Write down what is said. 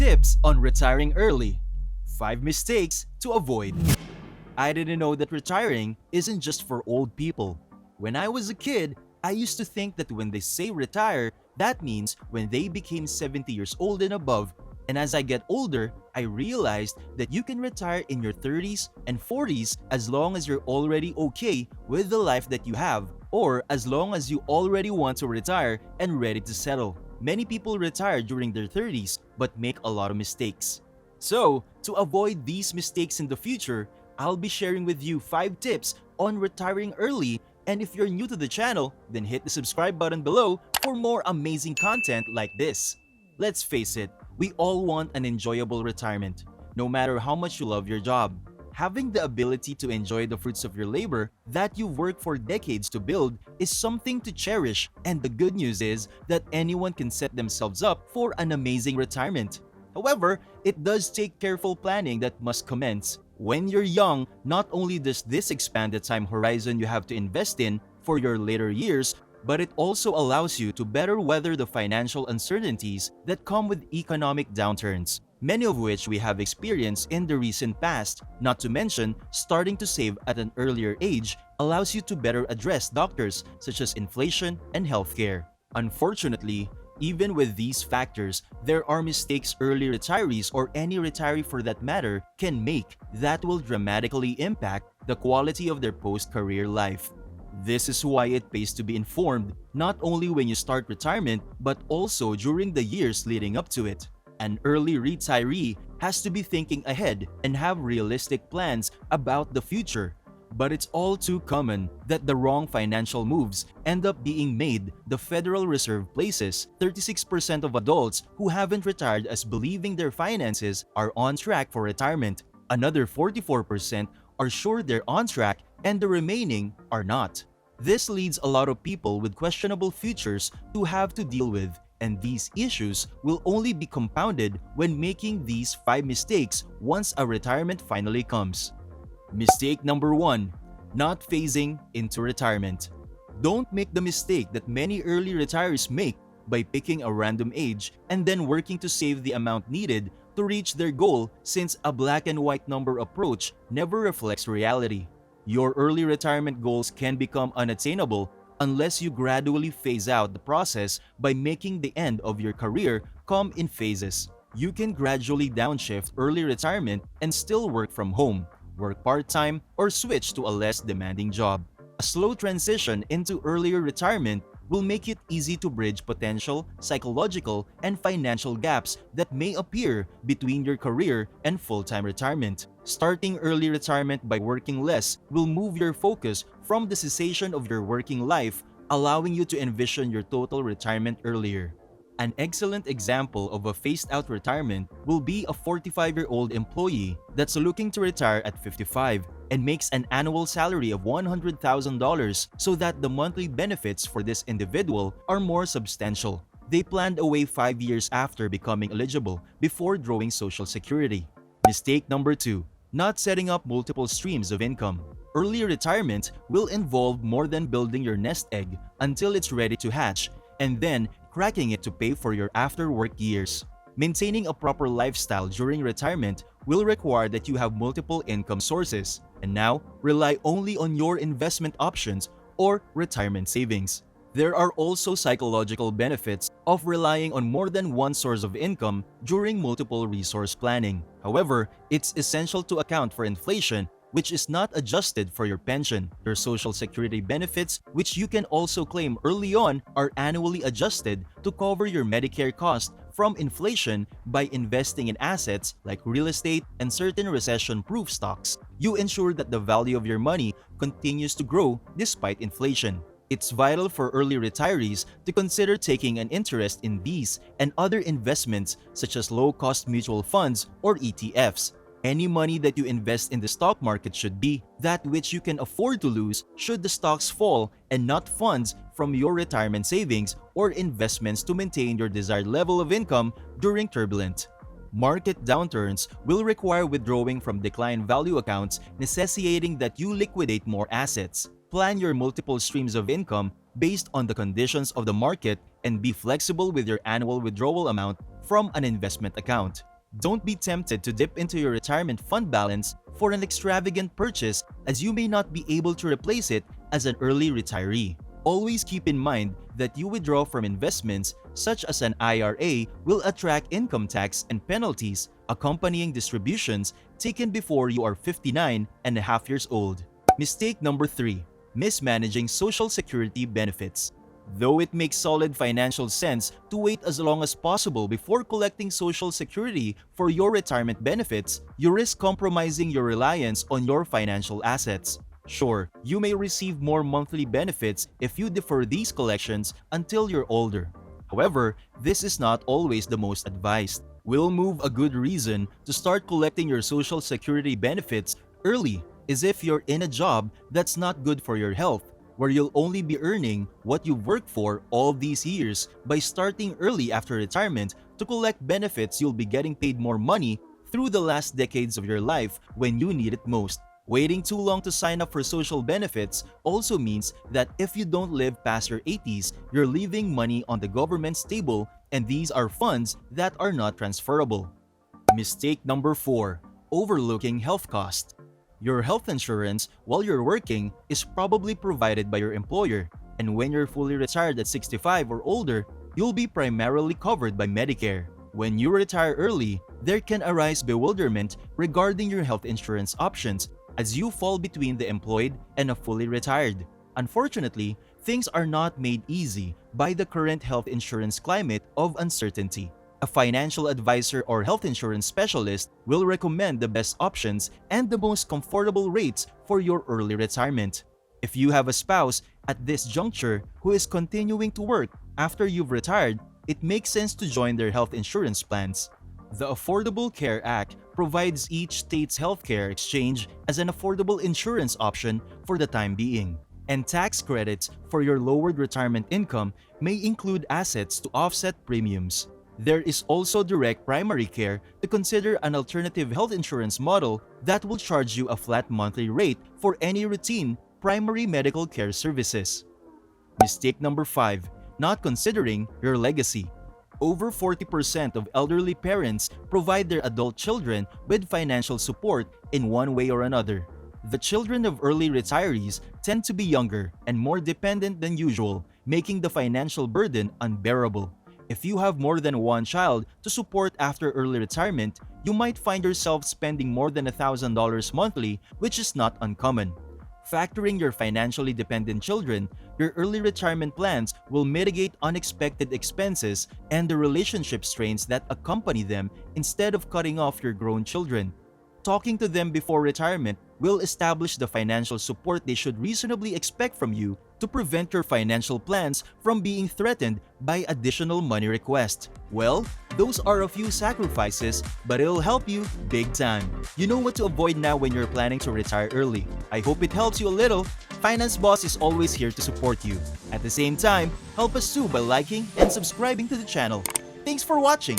tips on retiring early. 5 mistakes to avoid. I didn't know that retiring isn't just for old people. When I was a kid, I used to think that when they say retire, that means when they became 70 years old and above. And as I get older, I realized that you can retire in your 30s and 40s as long as you're already okay with the life that you have, or as long as you already want to retire and ready to settle. Many people retire during their 30s but make a lot of mistakes. So, to avoid these mistakes in the future, I'll be sharing with you 5 tips on retiring early, and if you're new to the channel, then hit the subscribe button below for more amazing content like this. Let's face it, we all want an enjoyable retirement, no matter how much you love your job. Having the ability to enjoy the fruits of your labor that you've worked for decades to build is something to cherish, and the good news is that anyone can set themselves up for an amazing retirement. However, it does take careful planning that must commence. When you're young, not only does this expand the time horizon you have to invest in for your later years, but it also allows you to better weather the financial uncertainties that come with economic downturns, many of which we have experienced in the recent past. Not to mention, starting to save at an earlier age allows you to better address factors such as inflation and healthcare. Unfortunately, even with these factors, there are mistakes early retirees or any retiree for that matter can make that will dramatically impact the quality of their post-career life. This is why it pays to be informed not only when you start retirement but also during the years leading up to it. An early retiree has to be thinking ahead and have realistic plans about the future. But it's all too common that the wrong financial moves end up being made. The Federal Reserve places 36% of adults who haven't retired as believing their finances are on track for retirement. Another 44% are sure they're on track, and the remaining are not. This leads a lot of people with questionable futures to have to deal with, and these issues will only be compounded when making these 5 mistakes once a retirement finally comes. Mistake number 1. Not phasing into retirement. Don't make the mistake that many early retirees make by picking a random age and then working to save the amount needed to reach their goal, since a black and white number approach never reflects reality. Your early retirement goals can become unattainable unless you gradually phase out the process by making the end of your career come in phases. You can gradually downshift early retirement and still work from home, work part-time, or switch to a less demanding job. A slow transition into earlier retirement will make it easy to bridge potential psychological and financial gaps that may appear between your career and full-time retirement. Starting early retirement by working less will move your focus from the cessation of your working life, allowing you to envision your total retirement earlier. An excellent example of a phased-out retirement will be a 45-year-old employee that's looking to retire at 55 and makes an annual salary of $100,000, so that the monthly benefits for this individual are more substantial. They planned away 5 years after becoming eligible before drawing Social Security. Mistake number 2. Not setting up multiple streams of income. Early retirement will involve more than building your nest egg until it's ready to hatch, and then cracking it to pay for your after-work years. Maintaining a proper lifestyle during retirement will require that you have multiple income sources, and now rely only on your investment options or retirement savings. There are also psychological benefits of relying on more than one source of income during multiple resource planning. However, it's essential to account for inflation, which is not adjusted for your pension. Your Social Security benefits, which you can also claim early on, are annually adjusted to cover your Medicare cost from inflation by investing in assets like real estate and certain recession-proof stocks. You ensure that the value of your money continues to grow despite inflation. It's vital for early retirees to consider taking an interest in these and other investments such as low-cost mutual funds or ETFs. Any money that you invest in the stock market should be that which you can afford to lose should the stocks fall, and not funds from your retirement savings or investments to maintain your desired level of income during turbulent market downturns will require withdrawing from decline value accounts, necessitating that you liquidate more assets. Plan your multiple streams of income based on the conditions of the market and be flexible with your annual withdrawal amount from an investment account. Don't be tempted to dip into your retirement fund balance for an extravagant purchase, as you may not be able to replace it as an early retiree. Always keep in mind that you withdraw from investments such as an IRA will attract income tax and penalties accompanying distributions taken before you are 59 and a half years old. Mistake number 3. Mismanaging Social Security benefits. Though it makes solid financial sense to wait as long as possible before collecting Social Security for your retirement benefits, you risk compromising your reliance on your financial assets. Sure, you may receive more monthly benefits if you defer these collections until you're older. However, this is not always the most advised. Will move a good reason to start collecting your Social Security benefits early is if you're in a job that's not good for your health, where you'll only be earning what you've worked for all these years. By starting early after retirement to collect benefits, you'll be getting paid more money through the last decades of your life when you need it most. Waiting too long to sign up for social benefits also means that if you don't live past your 80s, you're leaving money on the government's table, and these are funds that are not transferable. Mistake number 4. Overlooking health costs. Your health insurance while you're working is probably provided by your employer, and when you're fully retired at 65 or older, you'll be primarily covered by Medicare. When you retire early, there can arise bewilderment regarding your health insurance options as you fall between the employed and a fully retired. Unfortunately, things are not made easy by the current health insurance climate of uncertainty. A financial advisor or health insurance specialist will recommend the best options and the most comfortable rates for your early retirement. If you have a spouse at this juncture who is continuing to work after you've retired, it makes sense to join their health insurance plans. The Affordable Care Act provides each state's healthcare exchange as an affordable insurance option for the time being, and tax credits for your lowered retirement income may include assets to offset premiums. There is also direct primary care to consider, an alternative health insurance model that will charge you a flat monthly rate for any routine primary medical care services. Mistake number 5. Not considering your legacy. Over 40% of elderly parents provide their adult children with financial support in one way or another. The children of early retirees tend to be younger and more dependent than usual, making the financial burden unbearable. If you have more than one child to support after early retirement, you might find yourself spending more than $1,000 monthly, which is not uncommon. Factoring your financially dependent children, your early retirement plans will mitigate unexpected expenses and the relationship strains that accompany them instead of cutting off your grown children. Talking to them before retirement will establish the financial support they should reasonably expect from you to prevent your financial plans from being threatened by additional money requests. Well, those are a few sacrifices, but it'll help you big time. You know what to avoid now when you're planning to retire early. I hope it helps you a little. Finance Boss is always here to support you. At the same time, help us too by liking and subscribing to the channel. Thanks for watching!